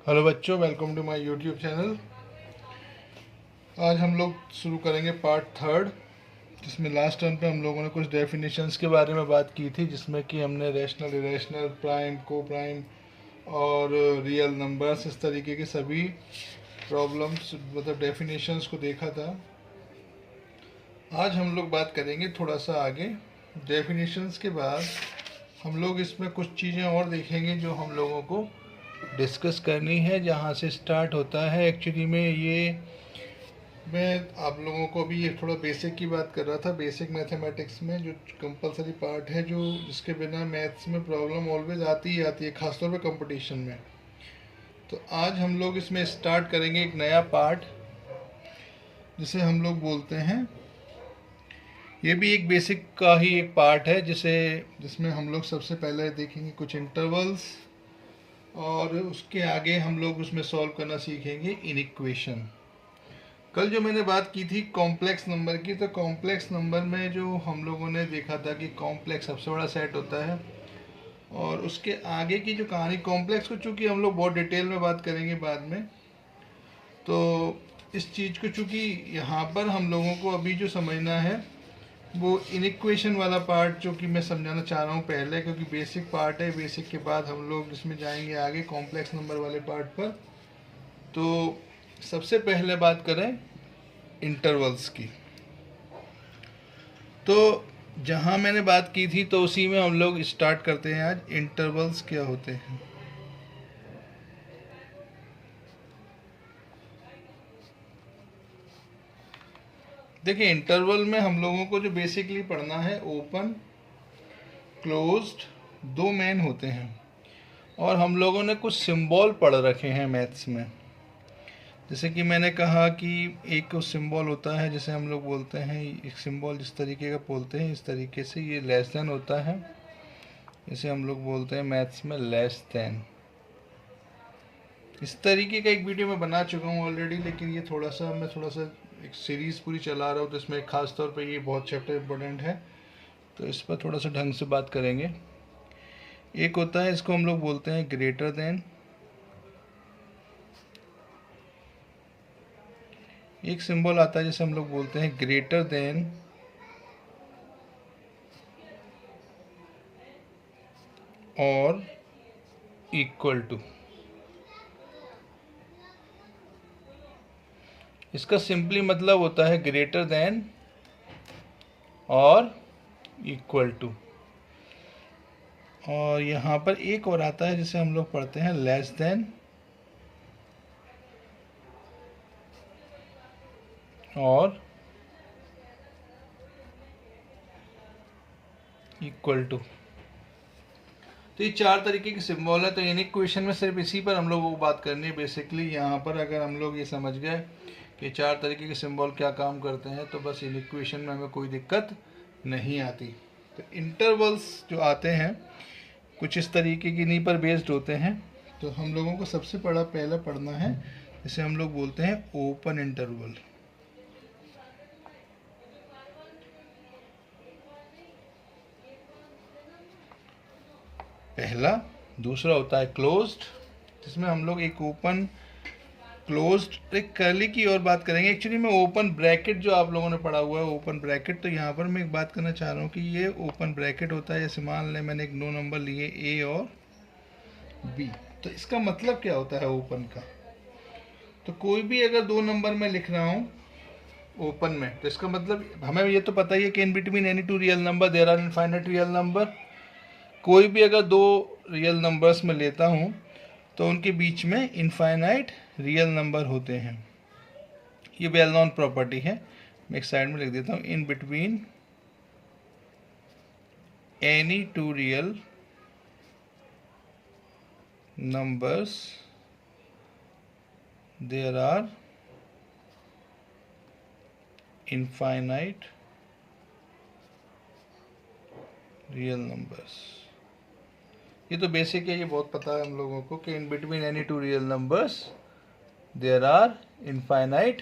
Hello बच्चों, welcome to my YouTube channel. आज हम लोग शुरू करेंगे पार्ट थर्ड, जिसमें लास्ट टर्म पे हम लोगों ने कुछ डेफिनेशंस के बारे में बात की थी, जिसमें कि हमने रैशनल, इरेशनल, प्राइम, को प्राइम और रियल नंबर्स, इस तरीके के सभी प्रॉब्लम्स मतलब डेफिनेशंस को देखा था। आज हम लोग बात करेंगे थोड़ा सा आगे। डेफिनेशंस के बाद हम लोग इसमें कुछ चीज़ें और देखेंगे जो हम लोगों को डिस्कस करनी है। जहाँ से स्टार्ट होता है एक्चुअली में ये, मैं आप लोगों को अभी ये थोड़ा बेसिक की बात कर रहा था। बेसिक मैथमेटिक्स में जो कंपलसरी पार्ट है, जो जिसके बिना मैथ्स में प्रॉब्लम ऑलवेज आती ही आती है, खासतौर पे कंपटीशन में। तो आज हम लोग इसमें स्टार्ट करेंगे एक नया पार्ट, जिसे हम लोग बोलते हैं, ये भी एक बेसिक का ही एक पार्ट है, जिसमें हम लोग सबसे पहले देखेंगे कुछ इंटरवल्स, और उसके आगे हम लोग उसमें सॉल्व करना सीखेंगे इनइक्वेशन। कल जो मैंने बात की थी कॉम्प्लेक्स नंबर की, तो कॉम्प्लेक्स नंबर में जो हम लोगों ने देखा था कि कॉम्प्लेक्स सबसे बड़ा सेट होता है, और उसके आगे की जो कहानी कॉम्प्लेक्स को चूँकि हम लोग बहुत डिटेल में बात करेंगे बाद में, तो इस चीज़ को चूँकि यहाँ पर हम लोगों को अभी जो समझना है वो इनइक्वेशन वाला पार्ट, जो कि मैं समझाना चाह रहा हूँ पहले, क्योंकि बेसिक पार्ट है। बेसिक के बाद हम लोग इसमें जाएंगे आगे कॉम्प्लेक्स नंबर वाले पार्ट पर। तो सबसे पहले बात करें इंटरवल्स की, तो जहाँ मैंने बात की थी तो उसी में हम लोग स्टार्ट करते हैं। आज इंटरवल्स क्या होते हैं। देखिए, इंटरवल में हम लोगों को जो बेसिकली पढ़ना है, ओपन, क्लोज्ड, दो मेन होते हैं, और हम लोगों ने कुछ सिंबल पढ़ रखे हैं मैथ्स में। जैसे कि मैंने कहा कि एक सिंबल होता है जिसे हम लोग बोलते हैं, एक सिंबल जिस तरीके का बोलते हैं, इस तरीके से ये लेस देन होता है, इसे हम लोग बोलते हैं मैथ्स में लेस देन। इस तरीके का एक वीडियो मैं बना चुका हूँ ऑलरेडी, लेकिन ये थोड़ा सा एक सीरीज़ पूरी चला रहा हूँ, तो इसमें ख़ास तौर पे ये बहुत चैप्टर इम्पोर्टेंट है, तो इस पर थोड़ा सा ढंग से बात करेंगे। एक होता है, इसको हम लोग बोलते हैं ग्रेटर देन। एक सिंबल आता है जिसे हम लोग बोलते हैं ग्रेटर देन और इक्वल टू। इसका सिंपली मतलब होता है ग्रेटर देन और इक्वल टू। और यहाँ पर एक और आता है जिसे हम लोग पढ़ते हैं लेस देन और इक्वल टू। तो ये चार तरीके के सिंबल है। तो इन इक्वेशन में सिर्फ इसी पर हम लोगों को बात करनी है बेसिकली। यहाँ पर अगर हम लोग ये समझ गए कि चार तरीके के सिंबल क्या काम करते हैं, तो बस इन इक्वेशन में हमें कोई दिक्कत नहीं आती। तो इंटरवल्स जो आते हैं कुछ इस तरीके की इन्हीं पर बेस्ड होते हैं। तो हम लोगों को सबसे पहला पढ़ना है, जिसे हम लोग बोलते हैं ओपन इंटरवल। पहला। दूसरा होता है क्लोज्ड, जिसमें हम लोग एक ओपन, क्लोज्ड, एक कर्ली की और बात करेंगे। एक्चुअली में ओपन ब्रैकेट जो आप लोगों ने पढ़ा हुआ है, ओपन ब्रैकेट, तो यहाँ पर मैं एक बात करना चाह रहा हूँ कि ये ओपन ब्रैकेट होता है। जैसे मान लें मैंने एक दो नंबर लिए ए और बी, तो इसका मतलब क्या होता है ओपन का। तो कोई भी अगर दो नंबर में लिख रहा हूँ ओपन में, तो इसका मतलब हमें ये तो पता ही है कि in between any two real number there are infinite real number. कोई भी अगर दो रियल नंबर्स में लेता हूँ तो उनके बीच में इनफाइनाइट रियल नंबर होते हैं। ये वेल नोन प्रॉपर्टी है। मैं एक साइड में लिख देता हूँ, in between any two real numbers there are infinite real numbers. ये तो बेसिक है, ये बहुत पता है हम लोगों को कि in between any two real numbers there are infinite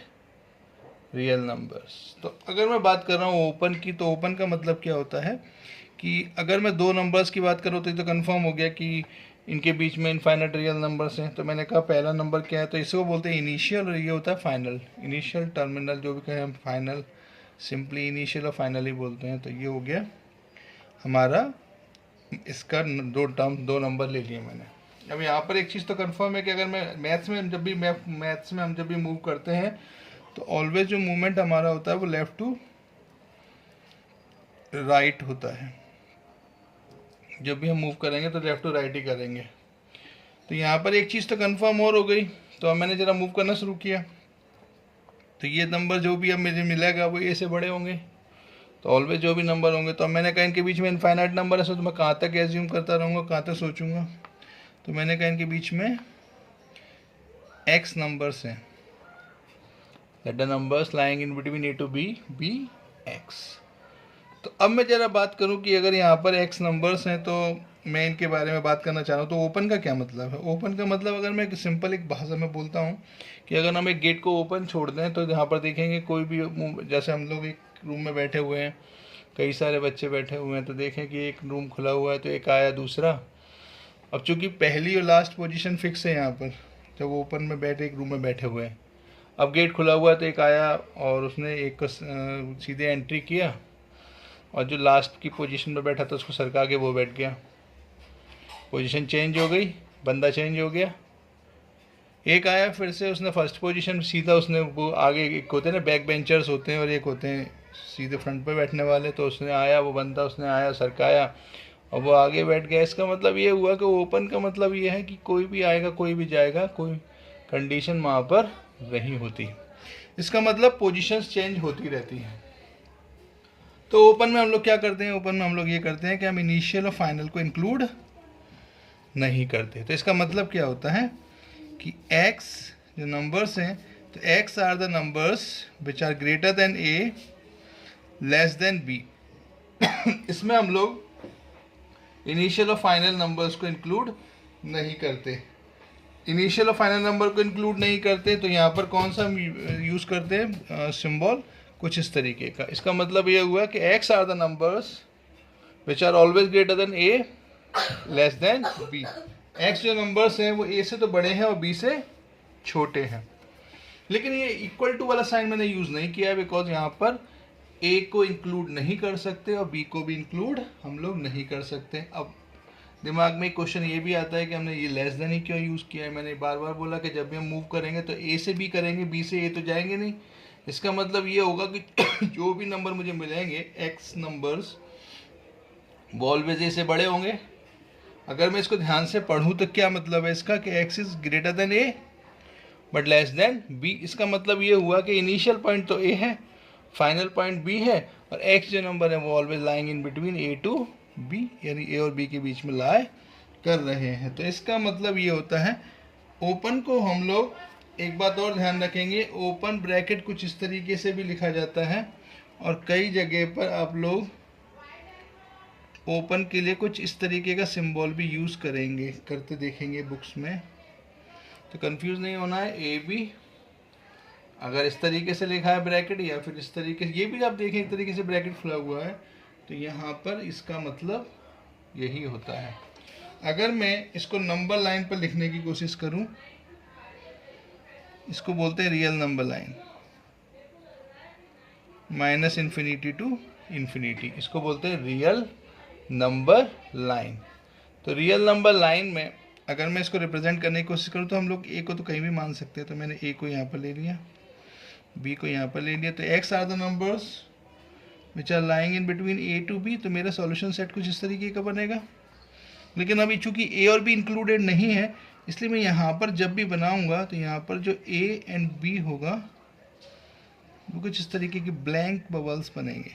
real numbers. तो अगर मैं बात कर रहा हूँ ओपन की, तो ओपन का मतलब क्या होता है कि अगर मैं दो नंबर्स की बात करूँ तो ये तो कंफर्म हो गया कि इनके बीच में इनफाइनाइट रियल नंबर्स हैं। तो मैंने कहा पहला नंबर क्या है, तो इसको बोलते हैं इनिशियल और ये होता है फाइनल। इनिशियल, टर्मिनल, जो भी कहें हम, फाइनल, सिंपली इनिशियल और फाइनल ही बोलते हैं। तो ये हो गया हमारा, इसका दो नंबर ले लिए मैंने। अब यहाँ पर एक चीज़ तो कंफर्म है कि अगर मैं मैथ्स में हम जब भी मूव करते हैं तो ऑलवेज जो मूवमेंट हमारा होता है वो लेफ़्ट टू राइट होता है। जब भी हम मूव करेंगे तो लेफ़्ट टू राइट ही करेंगे। तो यहाँ पर एक चीज़ तो कंफर्म और हो गई। तो अब मैंने ज़रा मूव करना शुरू किया, तो ये नंबर जो भी अब मुझे मिलेगा वो ए से बड़े होंगे। तो ऑलवेज जो भी नंबर होंगे, तो अब मैंने कहा इनके बीच में इनफाइनाइट नंबर है, तो मैं कहाँ तक एज्यूम करता रहूँगा, कहाँ तक सोचूंगा। तो मैंने कहा इनके बीच में एक्स नंबर्स हैं, let the numbers lying in between A to B B X. तो अब मैं ज़रा बात करूं कि अगर यहाँ पर एक्स नंबर्स हैं तो मैं इनके बारे में बात करना चाह रहा हूँ। तो ओपन का क्या मतलब है? ओपन का मतलब, अगर मैं सिंपल एक भाषा में बोलता हूँ कि अगर हम एक गेट को ओपन छोड़ दें तो यहाँ पर देखेंगे कोई भी, जैसे हम लोग एक रूम में बैठे हुए हैं, कई सारे बच्चे बैठे हुए हैं, तो देखें कि एक रूम खुला हुआ है तो एक आया दूसरा। अब चूंकि पहली और लास्ट पोजीशन फिक्स है यहाँ पर, जब वो ओपन में बैठे एक रूम में बैठे हुए हैं, अब गेट खुला हुआ है तो एक आया और उसने एक को सीधे एंट्री किया, और जो लास्ट की पोजीशन पर बैठा था उसको सरका के वो बैठ गया। पोजीशन चेंज हो गई, बंदा चेंज हो गया। एक आया फिर से, उसने फर्स्ट पोजीशन सीधा, उसने वो आगे, एक होते हैं ना बैक बेंचर्स होते हैं और एक होते हैं सीधे फ्रंट पे बैठने वाले, तो उसने आया, वो बंदा उसने आया, सरकाया और वो आगे बैठ गया। इसका मतलब ये हुआ कि ओपन का मतलब ये है कि कोई भी आएगा कोई भी जाएगा, कोई कंडीशन वहाँ पर नहीं होती। इसका मतलब पोजीशंस चेंज होती रहती हैं। तो ओपन में हम लोग क्या करते हैं? ओपन में हम लोग ये करते हैं कि हम इनिशियल और फाइनल को इंक्लूड नहीं करते। तो इसका मतलब क्या होता है कि x जो नंबर्स हैं, तो x are the numbers which are greater than a less than b। इसमें हम लोग इनिशियल और फाइनल नंबर्स को इंक्लूड नहीं करते। इनिशियल और फाइनल नंबर को इंक्लूड नहीं करते, तो यहाँ पर कौन सा यूज़ करते हैं सिंबल? कुछ इस तरीके का। इसका मतलब ये हुआ कि x are the numbers which are always greater than a less than b। x जो नंबर्स हैं वो a से तो बड़े हैं और b से छोटे हैं। लेकिन ये इक्वल टू वाला साइन मैंने यूज़ नहीं किया है, बिकॉज यहाँ पर a को इंक्लूड नहीं कर सकते और b को भी इंक्लूड हम लोग नहीं कर सकते। अब दिमाग में एक क्वेश्चन ये भी आता है कि हमने ये लेस देन ही क्यों यूज़ किया है। मैंने बार बार बोला कि जब भी हम मूव करेंगे तो a से b करेंगे, b से a तो जाएंगे नहीं। इसका मतलब ये होगा कि जो भी नंबर मुझे मिलेंगे x नंबर्स, वो ऑलवेज a से बड़े होंगे। अगर मैं इसको ध्यान से पढ़ूँ तो क्या मतलब है इसका कि x is greater than a but less than b। इसका मतलब ये हुआ कि इनिशियल पॉइंट तो a है, फाइनल पॉइंट b है, और x जो नंबर है वो always lying in between a to b, यानी a और b के बीच में लाई कर रहे हैं। तो इसका मतलब ये होता है, ओपन को हम लोग, एक बात और ध्यान रखेंगे, ओपन ब्रैकेट कुछ इस तरीके से भी लिखा जाता है और कई जगह पर आप लोग ओपन के लिए कुछ इस तरीके का सिंबल भी यूज़ करेंगे, करते देखेंगे बुक्स में। तो कंफ्यूज नहीं होना है। ए बी अगर इस तरीके से लिखा है ब्रैकेट, या फिर इस तरीके से, ये भी आप देखें एक तरीके से ब्रैकेट खुला हुआ है, तो यहाँ पर इसका मतलब यही होता है। अगर मैं इसको नंबर लाइन पर लिखने की कोशिश करूँ, इसको बोलते हैं real number line, minus infinity to infinity, इसको बोलते हैं रियल नंबर लाइन। तो रियल नंबर लाइन में अगर मैं इसको रिप्रेजेंट करने की कोशिश करूँ तो हम लोग ए को तो कहीं भी मान सकते हैं। तो मैंने ए को यहाँ पर ले लिया, बी को यहाँ पर ले लिया, तो x are the numbers which are lying in between A to B. तो मेरा सॉल्यूशन सेट कुछ इस तरीके का बनेगा। लेकिन अभी चूंकि ए और बी इंक्लूडेड नहीं है, इसलिए मैं यहाँ पर जब भी बनाऊँगा तो यहाँ पर जो ए एंड बी होगा वो कुछ इस तरीके के ब्लैंक बबल्स बनेंगे।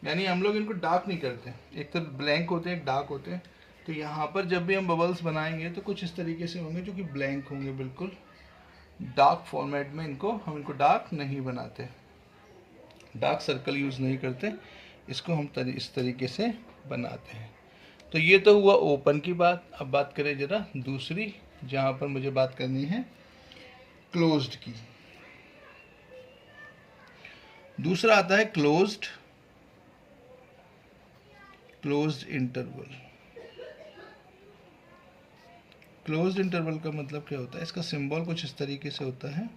यानी हम लोग इनको डार्क नहीं करते, एक तो ब्लैंक होते हैं एक डार्क होते हैं। तो यहाँ पर जब भी हम बबल्स बनाएंगे तो कुछ इस तरीके से होंगे जो कि ब्लैंक होंगे, बिल्कुल डार्क फॉर्मेट में। हम इनको डार्क नहीं बनाते, डार्क सर्कल यूज़ नहीं करते, इसको हम इस तरीके से बनाते हैं। तो ये तो हुआ ओपन की बात। अब बात करें ज़रा दूसरी, जहाँ पर मुझे बात करनी है क्लोज्ड की। दूसरा आता है क्लोज्ड इंटरवल। क्लोज्ड इंटरवल का मतलब क्या होता है, इसका सिंबल कुछ इस तरीके से होता है।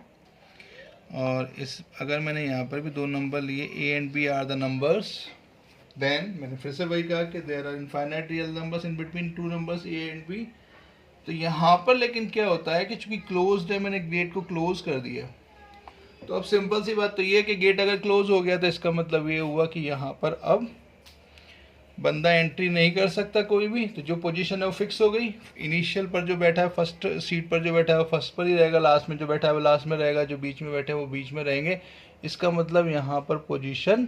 और इस अगर मैंने यहाँ पर भी दो नंबर लिए, A and B are the numbers, then मैंने फिर से वही कहा कि there are infinite real numbers in between two numbers A and B. तो यहाँ पर लेकिन क्या होता है कि चूंकि क्लोज्ड है, मैंने गेट को क्लोज कर दिया, तो अब सिंपल सी बात तो ये है कि गेट अगर क्लोज हो गया तो इसका मतलब ये हुआ कि यहाँ पर अब बंदा एंट्री नहीं कर सकता कोई भी। तो जो पोजीशन है वो फिक्स हो गई। इनिशियल पर जो बैठा है, फर्स्ट सीट पर जो बैठा है वो फर्स्ट पर ही रहेगा, लास्ट में जो बैठा है वो लास्ट में रहेगा, जो बीच में बैठे हैं वो बीच में रहेंगे। इसका मतलब यहाँ पर पोजीशन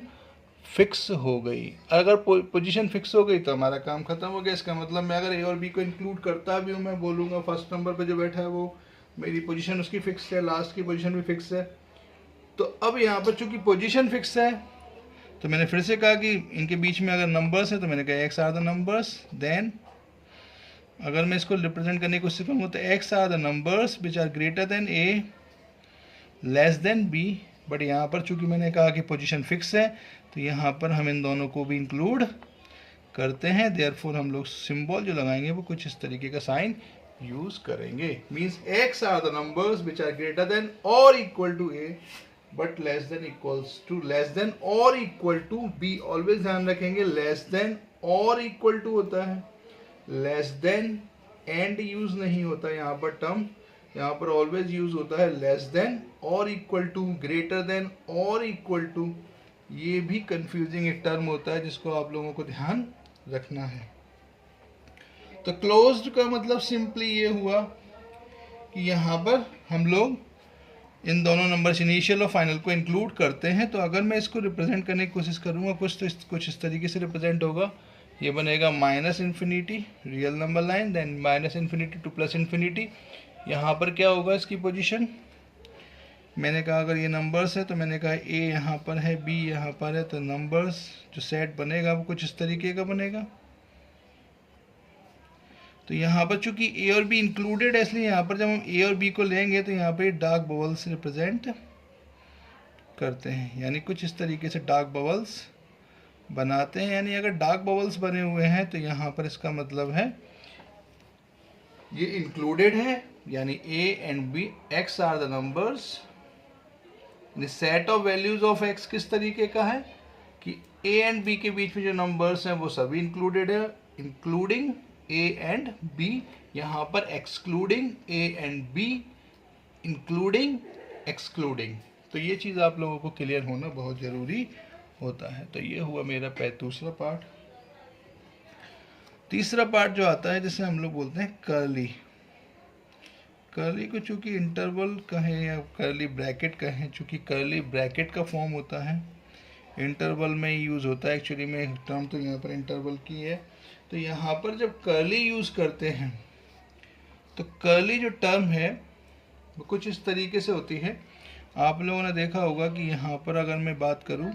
फिक्स हो गई। अगर पोजीशन फिक्स हो गई तो हमारा काम खत्म हो गया। इसका मतलब मैं अगर ए और बी को इंक्लूड करता भी हूँ, मैं बोलूँगा फर्स्ट नंबर पर जो बैठा है वो मेरी पोजीशन उसकी फिक्स है, लास्ट की पोजीशन भी फिक्स है। तो अब यहाँ पर चूंकि पोजीशन फिक्स है, तो मैंने फिर से कहा कि इनके बीच में अगर नंबर्स है तो मैंने कहा x are the numbers. Then अगर मैं इसको रिप्रेजेंट करने की कोशिश करूँगा तो x are the numbers which are greater than A less than B. But यहाँ पर चूंकि मैंने कहा कि पोजीशन फिक्स है, तो यहाँ पर हम इन दोनों को भी इंक्लूड करते हैं। देयरफॉर हम लोग सिंबल जो लगाएंगे वो कुछ इस तरीके का साइन यूज करेंगे। Means x are the numbers which are greater than और equal to a but less than equals to, less than और इक्वल टू बी। ऑलवेज ध्यान रखेंगे लेस देन और इक्वल टू होता है, लेस देन एंड यूज नहीं होता यहाँ पर टर्म। यहाँ पर ऑलवेज यूज होता है लेस देन और इक्वल टू, ग्रेटर देन और इक्वल टू। ये भी कंफ्यूजिंग एक टर्म होता है जिसको आप लोगों को ध्यान रखना है। तो क्लोज्ड का मतलब सिंपली ये हुआ कि यहाँ पर हम लोग इन दोनों नंबर्स इनिशियल और फाइनल को इंक्लूड करते हैं। तो अगर मैं इसको रिप्रेजेंट करने की कोशिश करूँगा कुछ इस तरीके से रिप्रेजेंट होगा। ये बनेगा minus infinity real number line, then minus infinity to plus infinity. यहाँ पर क्या होगा इसकी पोजीशन, मैंने कहा अगर ये नंबर्स है तो मैंने कहा ए यहाँ पर है, बी यहाँ पर है, तो नंबर्स जो सेट बनेगा वो कुछ इस तरीके का बनेगा। तो यहाँ पर चूंकि ए और बी इंक्लूडेड है, इसलिए यहाँ पर जब हम ए और बी को लेंगे तो यहाँ पर डार्क बबल्स रिप्रेजेंट करते हैं, यानी कुछ इस तरीके से डार्क बबल्स बनाते हैं। यानी अगर डार्क बबल्स बने हुए हैं तो यहाँ पर इसका मतलब है ये इंक्लूडेड है, यानी A and B, x are the numbers. Set of values of x किस तरीके का है कि ए एंड बी के बीच में जो नंबर्स हैं वो सभी इंक्लूडेड है, इंक्लूडिंग ए एंड बी। यहाँ पर excluding A and B, including excluding. तो ये चीज़ आप लोगों को क्लियर होना बहुत ज़रूरी होता है। तो ये हुआ मेरा दूसरा पार्ट। तीसरा पार्ट जो आता है जिसे हम लोग बोलते हैं कर्ली। कर्ली को चूंकि इंटरवल कहें या कर्ली ब्रैकेट कहें, चूंकि कर्ली ब्रैकेट का फॉर्म होता है, इंटरवल में यूज़ होता है। एक्चुअली में टर्म तो यहाँ पर इंटरवल की है। तो यहाँ पर जब कर्ली यूज़ करते हैं तो कर्ली जो टर्म है वो कुछ इस तरीके से होती है। आप लोगों ने देखा होगा कि यहाँ पर अगर मैं बात करूँ,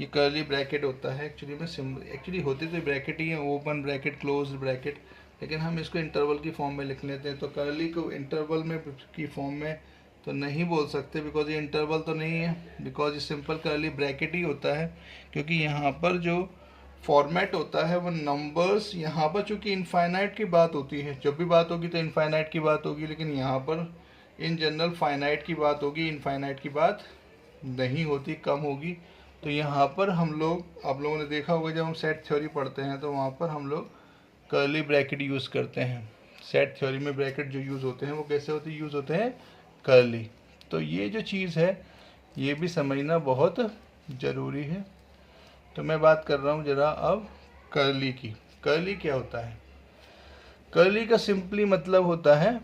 ये कर्ली ब्रैकेट होता है। एक्चुअली होते तो ब्रैकेट ही है, ओपन ब्रैकेट, क्लोज ब्रैकेट, लेकिन हम इसको इंटरवल की फॉर्म में लिख लेते हैं। तो कर्ली को इंटरवल में की फॉर्म में तो नहीं बोल सकते बिकॉज ये इंटरवल तो नहीं है, बिकॉज ये सिंपल कर्ली ब्रैकेट ही होता है। क्योंकि यहाँ पर जो फॉर्मेट होता है वो नंबर्स, यहाँ पर चूँकि इनफाइनाइट की बात होती है, जब भी बात होगी तो इनफाइनाइट की बात होगी, लेकिन यहाँ पर इन जनरल फाइनाइट की बात होगी, इनफाइनाइट की बात नहीं होती, कम होगी। तो यहाँ पर हम लोग, आप लोगों ने देखा होगा जब हम सेट थ्योरी पढ़ते हैं तो वहाँ पर हम लोग कर्ली ब्रैकेट यूज़ करते हैं। सेट थ्योरी में ब्रैकेट जो यूज़ होते हैं वो कैसे यूज़ होते हैं, कर्ली। तो ये जो चीज़ है ये भी समझना बहुत ज़रूरी है। तो मैं बात कर रहा हूँ ज़रा अब कर्ली की। कर्ली क्या होता है? कर्ली का सिंपली मतलब होता है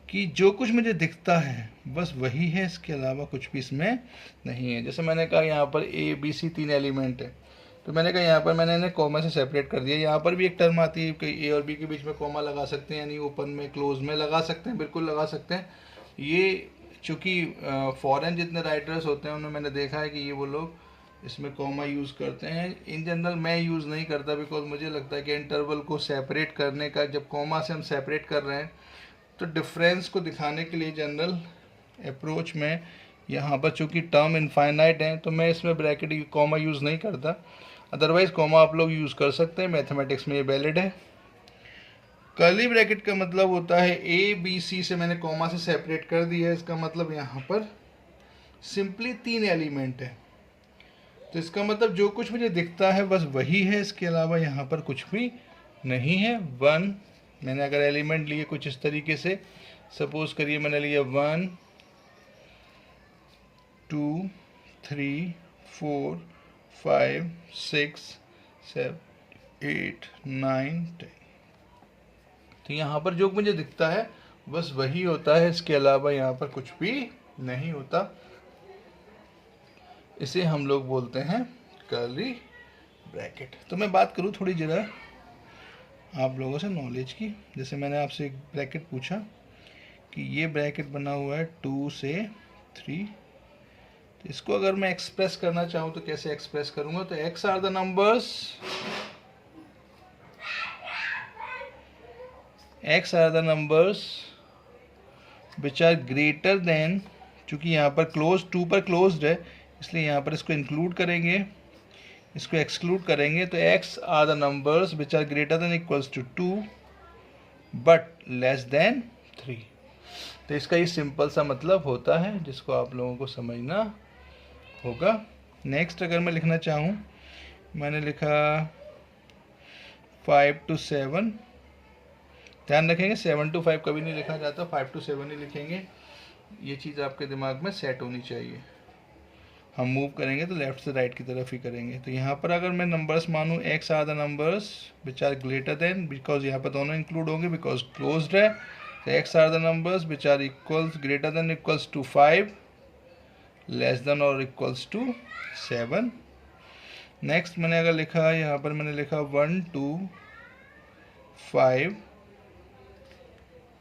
कि जो कुछ मुझे दिखता है बस वही है, इसके अलावा कुछ भी इसमें नहीं है। जैसे मैंने कहा यहाँ पर ए बी सी 3 एलिमेंट है, तो मैंने कहा यहाँ पर मैंने इन्हें कॉमा से सेपरेट कर दिया। यहाँ पर भी एक टर्म आती है कि ए और बी के बीच में कॉमा लगा सकते हैं, यानी ओपन में क्लोज में लगा सकते हैं, बिल्कुल लगा सकते हैं। ये चूँकि फॉरेन जितने राइटर्स होते हैं उन्हें मैंने देखा है कि ये वो लोग इसमें कॉमा यूज़ करते हैं। इन जनरल मैं यूज़ नहीं करता बिकॉज मुझे लगता है कि इंटरवल को सेपरेट करने का, जब कॉमा से हम सेपरेट कर रहे हैं तो डिफरेंस को दिखाने के लिए जनरल अप्रोच में यहाँ पर चूँकि टर्म इनफाइनाइट है तो मैं इसमें ब्रैकेट कॉमा यूज़ नहीं करता। अदरवाइज कॉमा आप लोग यूज़ कर सकते हैं, मैथमेटिक्स में ये वैलिड है। कर्ली ब्रैकेट का मतलब होता है ए बी सी से मैंने कॉमा से सेपरेट कर दिया है, इसका मतलब यहाँ पर सिंपली 3 एलिमेंट है। तो इसका मतलब जो कुछ मुझे दिखता है बस वही है, इसके अलावा यहाँ पर कुछ भी नहीं है। 1 मैंने अगर एलिमेंट लिए कुछ इस तरीके से, सपोज करिए मैंने लिया 1 2 3 4 5 6 7 8 9 10, तो यहाँ पर जो मुझे दिखता है बस वही होता है, इसके अलावा यहाँ पर कुछ भी नहीं होता। इसे हम लोग बोलते हैं कर्ली ब्रैकेट। तो मैं बात करूँ थोड़ी जरा आप लोगों से नॉलेज की। जैसे मैंने आपसे एक ब्रैकेट पूछा कि ये ब्रैकेट बना हुआ है 2 से 3, तो इसको अगर मैं एक्सप्रेस करना चाहूँ तो कैसे एक्सप्रेस करूँगा? तो x are the numbers, x are the numbers which are greater than, चूँकि यहाँ पर क्लोज 2 पर क्लोज्ड है इसलिए यहाँ पर इसको इंक्लूड करेंगे, इसको एक्सक्लूड करेंगे। तो x are the numbers which are greater than equals to 2 but less than 3। तो इसका ये सिंपल सा मतलब होता है जिसको आप लोगों को समझना होगा। नेक्स्ट अगर मैं लिखना चाहूँ, मैंने लिखा 5 to 7, ध्यान रखेंगे 7 to 5 कभी नहीं लिखा जाता, 5 to 7 ही लिखेंगे। ये चीज़ आपके दिमाग में सेट होनी चाहिए। हम मूव करेंगे तो लेफ्ट से राइट की तरफ ही करेंगे। तो यहाँ पर अगर मैं नंबर्स मानूँ x are the numbers which are greater than, because यहाँ पर दोनों इंक्लूड होंगे बिकॉज क्लोज्ड है, तो x are the numbers which are equals greater than equals to 5 less than और इक्वल्स टू 7। नेक्स्ट मैंने अगर लिखा, यहाँ पर मैंने लिखा 1 2 5,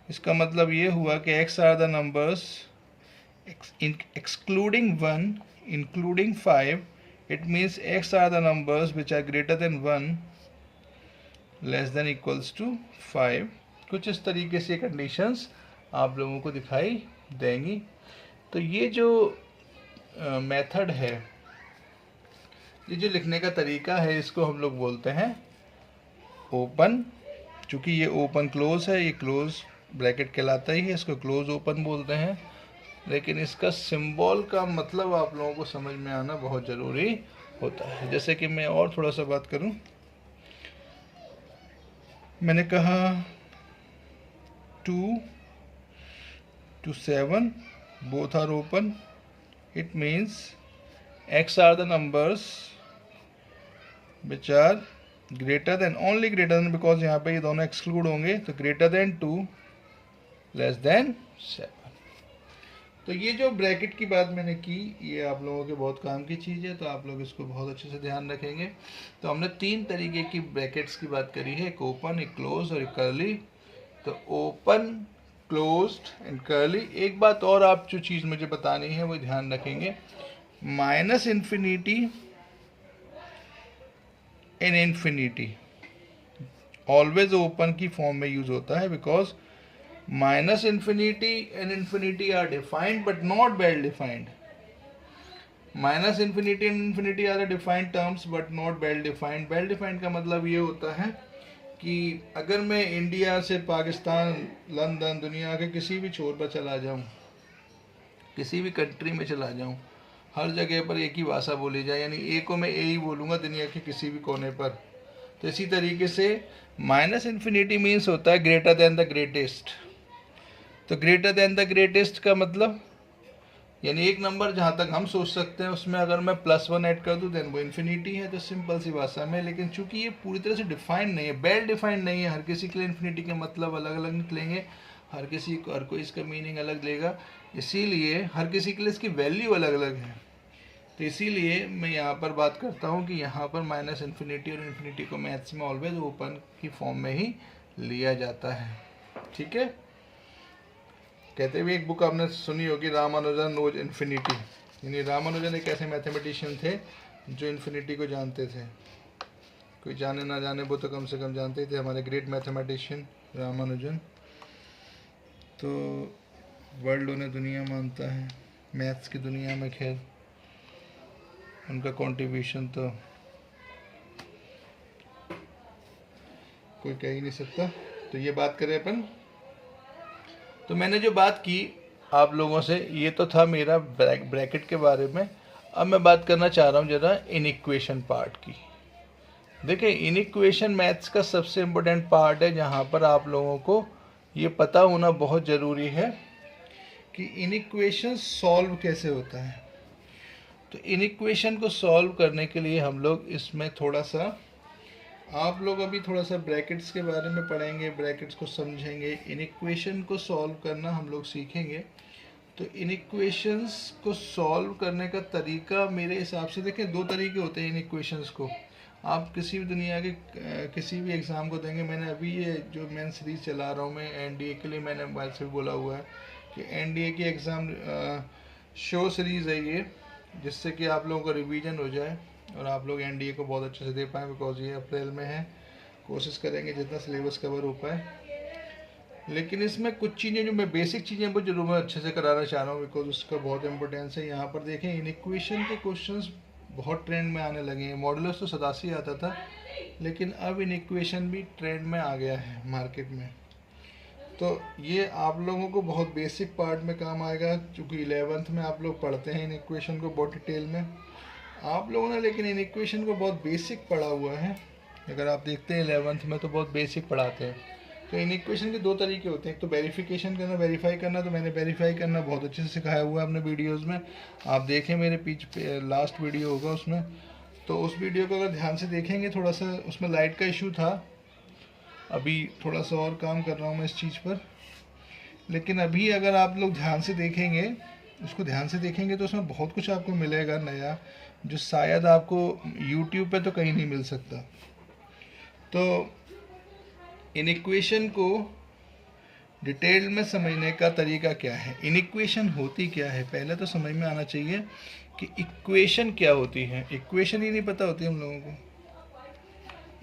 इसका मतलब ये हुआ कि x are the numbers excluding 1 including 5, it means x are the numbers which are greater than 1 less than equals to 5। कुछ इस तरीके से कंडीशंस आप लोगों को दिखाई देंगी। तो ये जो मेथड है, ये जो लिखने का तरीका है, इसको हम लोग बोलते हैं ओपन। चूँकि ये ओपन क्लोज है, ये क्लोज ब्रैकेट कहलाता ही है, इसको क्लोज ओपन बोलते हैं। लेकिन इसका सिंबल का मतलब आप लोगों को समझ में आना बहुत ज़रूरी होता है। जैसे कि मैं और थोड़ा सा बात करूं, मैंने कहा 2 to 7 both are open, it means x are the numbers which are greater than, only greater than, because यहाँ पे ये दोनों एक्सक्लूड होंगे, तो greater than 2 less than 7। तो ये जो ब्रैकेट की बात मैंने की, ये आप लोगों के बहुत काम की चीज़ है, तो आप लोग इसको बहुत अच्छे से ध्यान रखेंगे। तो हमने 3 तरीके की ब्रैकेट्स की बात करी है, एक ओपन, एक क्लोज और एक कर्ली। तो ओपन, क्लोज्ड एंड कर्ली। एक बात और आप जो चीज़ मुझे बतानी है वो ध्यान रखेंगे, minus infinity and infinity always open की फॉर्म में यूज होता है, because minus infinity and infinity are defined but not well defined. Minus infinity and infinity are the defined terms but not well defined. Well defined का मतलब ये होता है कि अगर मैं इंडिया से पाकिस्तान, लंदन, दुनिया के किसी भी छोर पर चला जाऊँ, किसी भी कंट्री में चला जाऊँ, हर जगह पर एक ही भाषा बोली जाए, यानी ए को मैं ए ही बोलूँगा दुनिया के किसी भी कोने पर। तो इसी तरीके से माइनस इन्फिनिटी मीन्स होता है ग्रेटर देन द ग्रेटेस्ट। तो ग्रेटर देन द ग्रेटेस्ट का मतलब, यानी एक नंबर जहाँ तक हम सोच सकते हैं उसमें अगर मैं +1 ऐड कर दूँ देन वो इन्फिनिटी है। तो सिंपल सी भाषा में, लेकिन चूंकि ये पूरी तरह से डिफाइंड नहीं है, वेल डिफाइंड नहीं है, हर किसी के लिए इन्फिनिटी के मतलब अलग अलग निकलेंगे, हर कोई इसका मीनिंग अलग लेगा, इसीलिए हर किसी के लिए इसकी वैल्यू अलग अलग है। तो इसीलिए मैं यहाँ पर बात करता हूँ कि यहाँ पर माइनस इन्फिनिटी और इन्फिनिटी को मैथ्स में ऑलवेज ओपन की फॉर्म में ही लिया जाता है। ठीक है, कहते हुए एक बुक आपने सुनी होगी, रामानुजन नोज इन्फिनिटी, यानी रामानुजन एक ऐसे मैथमेटिशियन थे जो इन्फिनिटी को जानते थे। कोई जाने ना जाने वो तो कम से कम जानते थे, हमारे ग्रेट मैथमेटिशियन रामानुजन। तो वर्ल्ड उन्हें दुनिया मानता है, मैथ्स की दुनिया में। खैर उनका कंट्रीब्यूशन तो कोई कह ही नहीं सकता। तो ये बात करें अपन, तो मैंने जो बात की आप लोगों से, ये तो था मेरा ब्रैकेट के बारे में। अब मैं बात करना चाह रहा हूँ ज़रा इनइक्वेशन पार्ट की। देखिए, इनइक्वेशन मैथ्स का सबसे इम्पोर्टेंट पार्ट है, जहाँ पर आप लोगों को ये पता होना बहुत ज़रूरी है कि इनइक्वेशन सॉल्व कैसे होता है। तो इनइक्वेशन को सॉल्व करने के लिए हम लोग इसमें थोड़ा सा, आप लोग अभी थोड़ा सा ब्रैकेट्स के बारे में पढ़ेंगे, ब्रैकेट्स को समझेंगे, इनइक्वेशन को सॉल्व करना हम लोग सीखेंगे। तो इनइक्वेशंस को सॉल्व करने का तरीका मेरे हिसाब से, देखें, दो तरीके होते हैं इनइक्वेशंस को। आप किसी भी दुनिया के किसी भी एग्ज़ाम को देंगे, मैंने अभी ये जो मेन सीरीज़ चला रहा हूँ मैं एनडीए के लिए, मैंने मोबाइल से भी बोला हुआ है कि एनडीए की एग्ज़ाम शो सीरीज़ है ये, जिससे कि आप लोगों का रिवीजन हो जाए और आप लोग एनडीए को बहुत अच्छे से दे पाएँ, बिकॉज ये अप्रैल में है। कोशिश करेंगे जितना सिलेबस कवर हो पाए, लेकिन इसमें कुछ चीज़ें जो मैं बेसिक चीज़ें वो जरूर मैं अच्छे से कराना चाह रहा हूँ, बिकॉज उसका बहुत इंपॉर्टेंस है। यहाँ पर देखें, इनइक्वेशन के क्वेश्चंस बहुत ट्रेंड में आने लगे हैं। मॉडुलस तो 87 आता था, लेकिन अब इनइक्वेशन भी ट्रेंड में आ गया है मार्केट में। तो ये आप लोगों को बहुत बेसिक पार्ट में काम आएगा, क्योंकि 11th में आप लोग पढ़ते हैं इनइक्वेशन को बहुत डिटेल में। आप लोगों ने लेकिन इनइक्वेशन को बहुत बेसिक पढ़ा हुआ है, अगर आप देखते हैं 11th में तो बहुत बेसिक पढ़ाते हैं। तो इनइक्वेशन के दो तरीके होते हैं, एक तो वेरिफिकेशन करना, वेरीफाई करना। तो मैंने वेरीफाई करना बहुत अच्छे से सिखाया हुआ है अपने वीडियोस में, आप देखें, मेरे पीछे लास्ट वीडियो होगा उसमें। तो उस वीडियो को अगर ध्यान से देखेंगे, थोड़ा सा उसमें लाइट का इशू था, अभी थोड़ा सा और काम कर रहा हूँ मैं इस चीज़ पर। लेकिन अभी अगर आप लोग ध्यान से देखेंगे, उसको ध्यान से देखेंगे, तो उसमें बहुत कुछ आपको मिलेगा नया, जो शायद आपको यूट्यूब पे तो कहीं नहीं मिल सकता। तो इनइक्वेशन को डिटेल में समझने का तरीका क्या है, इनइक्वेशन होती क्या है, पहले तो समझ में आना चाहिए कि इक्वेशन क्या होती है। इक्वेशन ही नहीं पता होती हम लोगों को।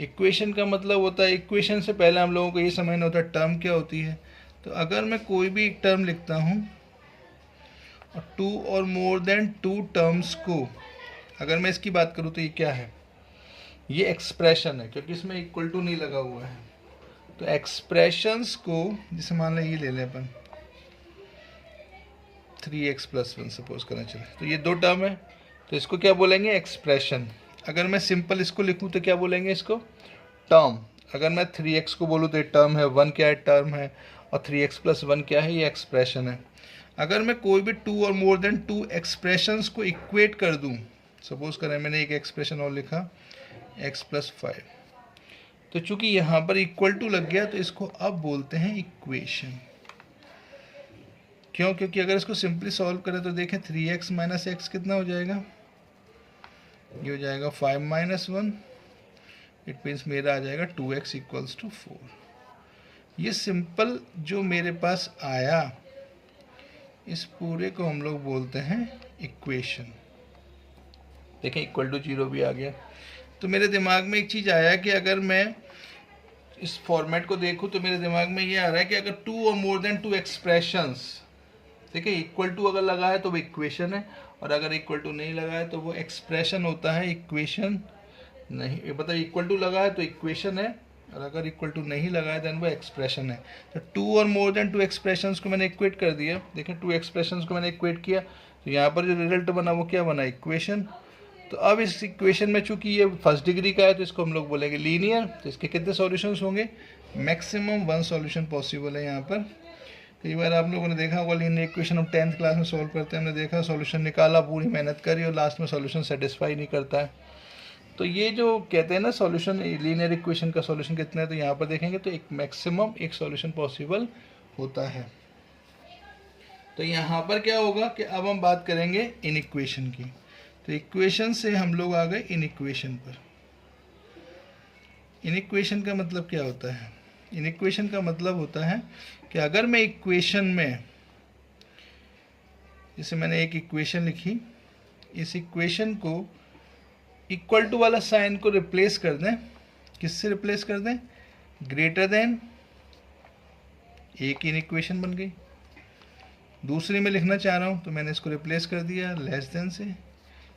इक्वेशन का मतलब होता है, इक्वेशन से पहले हम लोगों को ये समझना होता है टर्म क्या होती है। तो अगर मैं कोई भी एक टर्म लिखता हूँ और टू और मोर देन टू टर्म्स को अगर मैं इसकी बात करूँ, तो ये क्या है, ये एक्सप्रेशन है, क्योंकि इसमें इक्वल टू नहीं लगा हुआ है। तो एक्सप्रेशंस को, जैसे मान लें ये ले लें अपन 3x + 1 सपोज करना चले, तो ये दो टर्म है, तो इसको क्या बोलेंगे, एक्सप्रेशन। अगर मैं सिंपल इसको लिखूं तो क्या बोलेंगे इसको, टर्म। अगर मैं 3x को बोलूँ तो ये टर्म है, 1 क्या है, टर्म है, और 3x + 1 क्या है, ये एक्सप्रेशन है। अगर मैं कोई भी टू और मोर देन टू एक्सप्रेशंस को इक्वेट कर दूं, सपोज करें मैंने एक एक्सप्रेशन और लिखा x + 5, तो चूंकि यहाँ पर इक्वल टू लग गया, तो इसको अब बोलते हैं इक्वेशन। क्यों, क्योंकि अगर इसको सिंपली सॉल्व करें तो देखें 3x - x कितना हो जाएगा, ये हो जाएगा 5 - 1, इट मीन्स मेरा आ जाएगा 2x = 4। ये सिंपल जो मेरे पास आया, इस पूरे को हम लोग बोलते हैं इक्वेशन। देखें, = 0 भी आ गया। तो मेरे दिमाग में एक चीज़ आया कि अगर मैं इस फॉर्मेट को देखूं, तो मेरे दिमाग में ये आ रहा है कि अगर टू और मोर देन टू एक्सप्रेशंस, देखिए इक्वल टू अगर लगा है तो वो इक्वेशन है, और अगर इक्वल टू नहीं लगा है तो वो एक्सप्रेशन होता है, इक्वेशन नहीं। मतलब इक्वल टू लगा है तो इक्वेशन है, और अगर इक्वल टू नहीं लगा है देन वो एक्सप्रेशन है। तो टू और मोर देन टू एक्सप्रेशंस को मैंने इक्वेट कर दिया। देखें, टू एक्सप्रेशंस को मैंने इक्वेट किया, तो यहाँ पर जो रिजल्ट बना वो क्या बना, इक्वेशन। तो अब इस इक्वेशन में चूंकि ये फर्स्ट डिग्री का है, तो इसको हम लोग बोलेंगे लीनियर। तो इसके कितने सॉल्यूशंस होंगे, मैक्सिमम 1 सॉल्यूशन पॉसिबल है यहाँ पर। कई बार आप लोगों ने देखा होगा लीनियर इक्वेशन हम 10th क्लास में सॉल्व करते हैं, हमने देखा सॉल्यूशन निकाला, पूरी मेहनत करी, और लास्ट में सॉल्यूशन सेटिस्फाई नहीं करता है। तो ये जो कहते हैं ना सॉल्यूशन, लीनियर इक्वेशन का सॉल्यूशन कितना है, तो यहाँ पर देखेंगे तो एक मैक्सिमम एक सॉल्यूशन पॉसिबल होता है। तो यहाँ पर क्या होगा कि अब हम बात करेंगे इन इक्वेशन की। तो इक्वेशन से हम लोग आ गए इन इक्वेशन पर। इन इक्वेशन का मतलब क्या होता है, इन इक्वेशन का मतलब होता है कि अगर मैं इक्वेशन में, जैसे मैंने एक इक्वेशन लिखी, इस इक्वेशन को इक्वल टू वाला साइन को रिप्लेस कर दें, किससे रिप्लेस कर दें, ग्रेटर देन, एक इन इक्वेशन बन गई। दूसरी में लिखना चाह रहा हूँ तो मैंने इसको रिप्लेस कर दिया लेस देन से,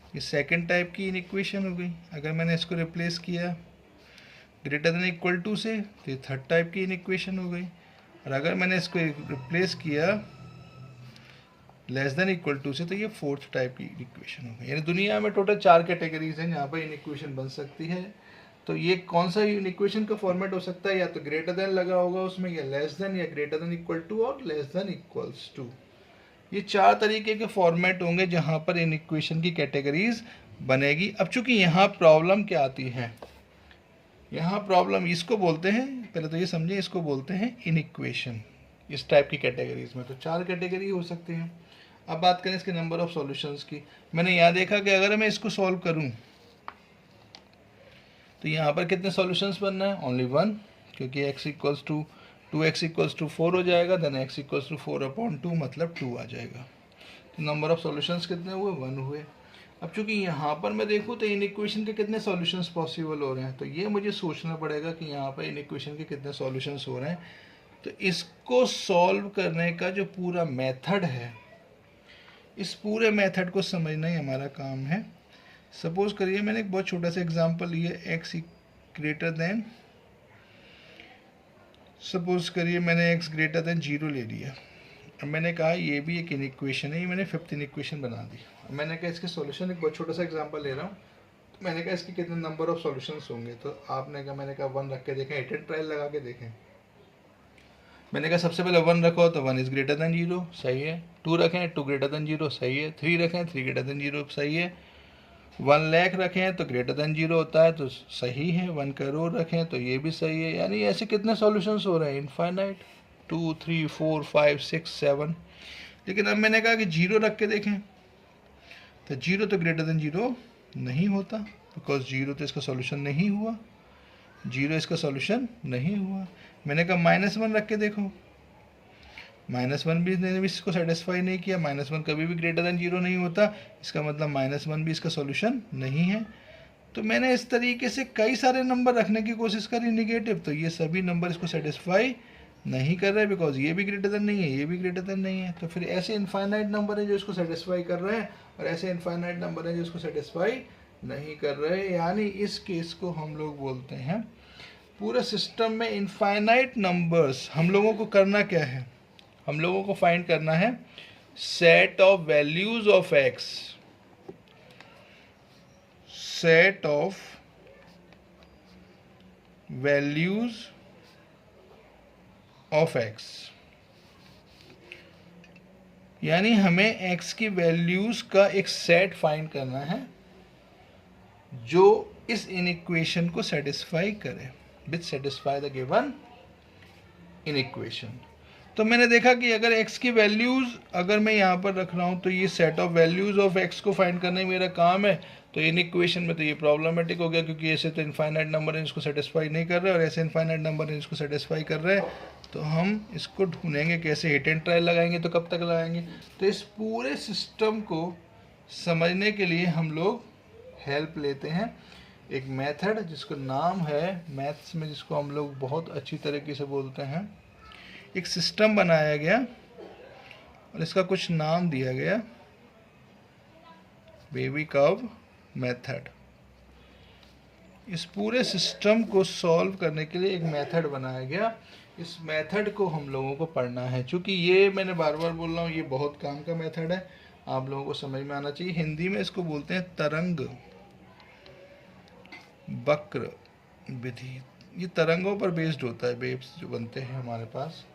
ये सेकंड टाइप की इन इक्वेशन हो गई। अगर मैंने इसको रिप्लेस किया ग्रेटर देन इक्वल टू से, तो ये थर्ड टाइप की इनइक्वेशन हो गई। और अगर मैंने इसको रिप्लेस किया लेस देन इक्वल टू से, तो ये फोर्थ टाइप की इक्वेशन हो गई। यानी दुनिया में टोटल 4 कैटेगरीज हैं जहाँ पर इनइक्वेशन बन सकती है। तो ये कौन सा इक्वेशन का फॉर्मेट हो सकता है, या तो ग्रेटर देन लगा होगा उसमें, या लेस देन, या ग्रेटर देन इक्वल टू, और लेस देन इक्वल्स टू। ये 4 तरीके के फॉर्मेट होंगे जहां पर इन इक्वेशन की कैटेगरीज बनेगी। अब चूंकि यहाँ प्रॉब्लम क्या आती है, यहाँ प्रॉब्लम इसको बोलते हैं, पहले तो ये समझे, इसको बोलते हैं इन इक्वेशन। इस टाइप की कैटेगरीज में तो 4 कैटेगरी हो सकती हैं। अब बात करें इसके नंबर ऑफ सॉल्यूशंस की। मैंने यहाँ देखा कि अगर मैं इसको सॉल्व करूँ तो यहाँ पर कितने सॉल्यूशंस बनना है, ओनली 1, क्योंकि x equals to 2x equals to 4 हो जाएगा, देन x इक्वल्स टू 4/2 मतलब 2 आ जाएगा। तो नंबर ऑफ सॉल्यूशंस कितने हुए, 1 हुए। अब चूंकि यहाँ पर मैं देखूँ तो इन इक्वेशन के कितने सॉल्यूशंस पॉसिबल हो रहे हैं, तो ये मुझे सोचना पड़ेगा कि यहाँ पर इन इक्वेशन के कितने सॉल्यूशंस हो रहे हैं। तो इसको सॉल्व करने का जो पूरा मेथड है, इस पूरे मेथड को समझना ही हमारा काम है। सपोज करिए मैंने एक बहुत छोटा सा एग्जांपल लिया, x ग्रेटर देन, सपोज करिए मैंने x ग्रेटर देन 0 ले लिया। अब मैंने कहा ये भी एक इनइक्वेशन है, ये मैंने 5th इनइक्वेशन बना दी। मैंने कहा इसके सॉल्यूशन, एक बहुत छोटा सा एग्जांपल ले रहा हूँ, तो मैंने कहा इसके कितने नंबर ऑफ सॉल्यूशंस होंगे, तो आपने कहा, मैंने कहा 1 रख के देखें, एटेड ट्रायल लगा के देखें। मैंने कहा सबसे पहले 1 रखो तो 1 इज ग्रेटर देन 0, सही है। 2 रखें, 2 ग्रेटर देन 0, सही है। 3 रखें, 3 ग्रेटर देन 0, सही है। 1 लाख रखें तो ग्रेटर देन 0 होता है, तो सही है। 1 करोड़ रखें तो ये भी सही है। यानी ऐसे कितने सॉल्यूशंस हो रहे हैं, इनफाइनाइट, 2 3 4 5 6 7। लेकिन अब मैंने कहा कि 0 रख के देखें, तो 0 तो ग्रेटर देन 0 नहीं होता, बिकॉज 0 तो इसका सॉल्यूशन नहीं हुआ, 0 इसका सॉल्यूशन नहीं हुआ। मैंने कहा -1 रख के देखो, -1 भी इसने भी इसको सेटिस्फाई नहीं किया। -1 कभी भी ग्रेटर देन 0 नहीं होता, इसका मतलब -1 भी इसका सॉल्यूशन नहीं है। तो मैंने इस तरीके से कई सारे नंबर रखने की कोशिश करी नेगेटिव, तो ये सभी नंबर इसको सेटिस्फाई नहीं कर रहे, बिकॉज ये भी ग्रेटर देन नहीं है, ये भी ग्रेटर देन नहीं है। तो फिर ऐसे इनफाइनाइट नंबर है जो इसको सेटिस्फाई कर रहे हैं, और ऐसे इनफाइनाइट नंबर है जो इसको सेटिस्फाई नहीं कर रहे। यानी इस केस को हम लोग बोलते हैं, पूरे सिस्टम में इनफाइनाइट नंबर्स, हम लोगों को करना क्या है, हम लोगों को फाइंड करना है set of values of x, set of values of x। यानी हमें x की वैल्यूज का एक सेट फाइंड करना है जो इस इनइक्वेशन को सेटिस्फाई करे, विच सेटिस्फाई द गिवन इनइक्वेशन। तो मैंने देखा कि अगर x की वैल्यूज़ अगर मैं यहाँ पर रख रहा हूँ, तो ये set of values of x को फाइंड करना ही मेरा काम है। तो इन इक्वेशन में तो ये प्रॉब्लमेटिक हो गया, क्योंकि ऐसे तो इनफाइनाइट नंबर है इसको सेटिस्फाई नहीं कर रहे, और ऐसे इनफाइनाइट नंबर है इसको सेटिस्फाई कर रहे हैं। तो हम इसको ढूंढेंगे कैसे, हिट एंड ट्रायल लगाएंगे, तो कब तक लगाएंगे। तो इस पूरे सिस्टम को समझने के लिए हम लोग हेल्प लेते हैं एक मेथड जिसका नाम है, मैथ्स में जिसको हम लोग बहुत अच्छी तरीके से बोलते हैं, एक सिस्टम बनाया गया और इसका कुछ नाम दिया गया, बेबी कर्व मेथड। इस पूरे सिस्टम को सॉल्व करने के लिए एक मेथड बनाया गया। इस मेथड को हम लोगों को पढ़ना है, क्योंकि ये मैंने बार बार बोल रहा हूँ, ये बहुत काम का मेथड है, आप लोगों को समझ में आना चाहिए। हिंदी में इसको बोलते हैं तरंग वक्र विधि। ये तरंगों पर बेस्ड होता है, वेव्स जो बनते हैं हमारे पास।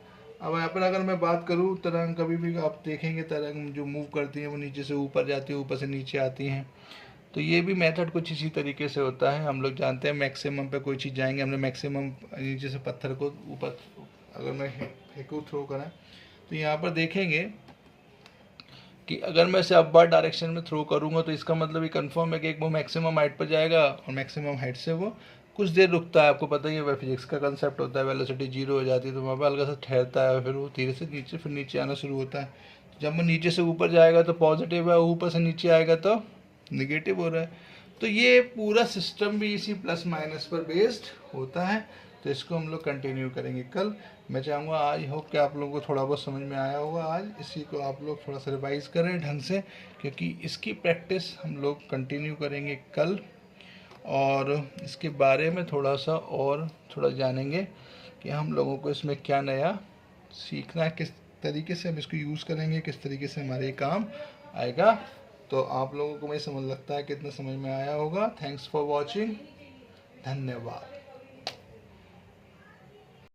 अब यहाँ पर अगर मैं बात करूँ, तरंग कभी भी आप देखेंगे, तरंग जो मूव करती हैं वो नीचे से ऊपर जाती है, ऊपर से नीचे आती हैं। तो ये भी मेथड कुछ इसी तरीके से होता है। हम लोग जानते हैं मैक्सिमम पे कोई चीज़ जाएंगे, हमने मैक्सिमम नीचे से पत्थर को ऊपर अगर मैं फेंकूँ, थ्रो करें, तो यहाँ पर देखेंगे कि अगर मैं इसे अपवर्ड डायरेक्शन में थ्रो करूँगा तो इसका मतलब ये कंफर्म है कि एक वो मैक्सिमम हाइट पर जाएगा, और मैक्सिमम हाइट से वो कुछ देर रुकता है। आपको पता ही है, वह फिजिक्स का कंसेप्ट होता है, वेलोसिटी 0 हो जाती है तो वहाँ पर हल्का सा ठहरता है, फिर वो धीरे से नीचे, फिर नीचे आना शुरू होता है। जब वो नीचे से ऊपर जाएगा तो पॉजिटिव है, ऊपर से नीचे आएगा तो निगेटिव हो रहा है। तो ये पूरा सिस्टम भी इसी प्लस माइनस पर बेस्ड होता है। तो इसको हम लोग कंटिन्यू करेंगे कल। मैं चाहूँगा, आई होप कि आप लोगों को थोड़ा बहुत समझ में आया होगा आज। इसी को आप लोग थोड़ा सा रिवाइज करें ढंग से, क्योंकि इसकी प्रैक्टिस हम लोग कंटिन्यू करेंगे कल। और इसके बारे में थोड़ा जानेंगे कि हम लोगों को इसमें क्या नया सीखना है, किस तरीके से हम इसको यूज़ करेंगे, किस तरीके से हमारे ये काम आएगा। तो आप लोगों को मुझे समझ लगता है कितना समझ में आया होगा। थैंक्स फॉर वॉचिंग, धन्यवाद।